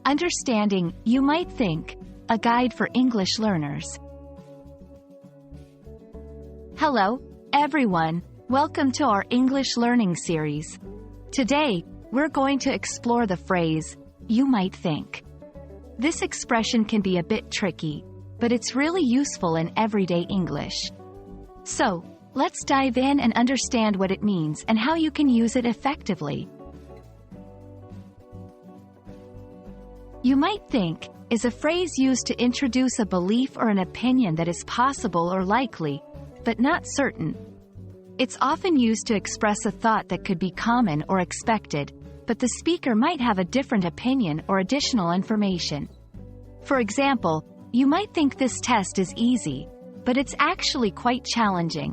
Understanding You Might Think, a guide for English learners. Hello, everyone. Welcome to our English learning series. Today, we're going to explore the phrase, you might think. This expression can be a bit tricky, but it's really useful in everyday English. So, let's dive in and understand what it means and how you can use it effectively. You might think is a phrase used to introduce a belief or an opinion that is possible or likely, but not certain. It's often used to express a thought that could be common or expected, but the speaker might have a different opinion or additional information. For example, you might think this test is easy, but it's actually quite challenging.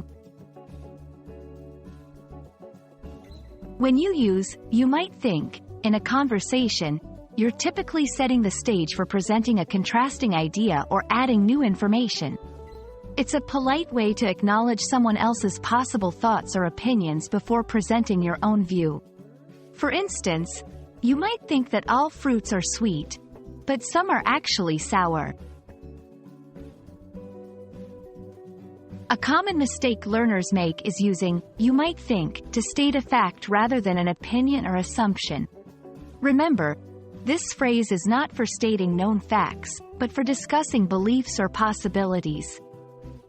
When you use "you might think" in a conversation, you're typically setting the stage for presenting a contrasting idea or adding new information. It's a polite way to acknowledge someone else's possible thoughts or opinions before presenting your own view. For instance, you might think that all fruits are sweet, but some are actually sour. A common mistake learners make is using "you might think" to state a fact rather than an opinion or assumption. Remember, this phrase is not for stating known facts, but for discussing beliefs or possibilities.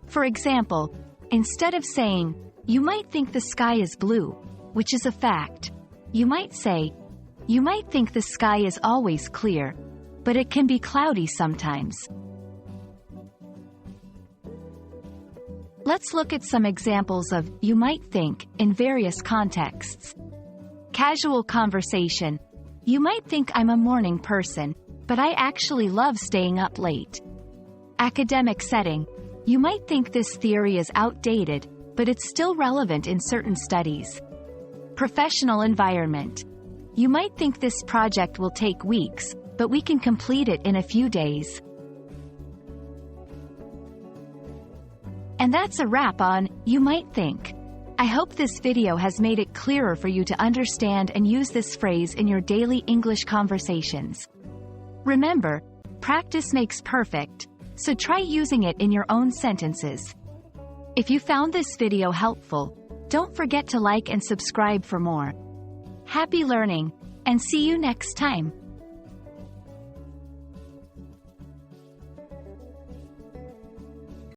For example, instead of saying, "You might think the sky is blue," which is a fact, you might say, "You might think the sky is always clear, but it can be cloudy sometimes." Let's look at some examples of "you might think" in various contexts. Casual conversation. You might think I'm a morning person, but I actually love staying up late. Academic setting. You might think this theory is outdated, but it's still relevant in certain studies. Professional environment. You might think this project will take weeks, but we can complete it in a few days. And that's a wrap on "You Might Think." I hope this video has made it clearer for you to understand and use this phrase in your daily English conversations. Remember, practice makes perfect, so try using it in your own sentences. If you found this video helpful, don't forget to like and subscribe for more. Happy learning, and see you next time.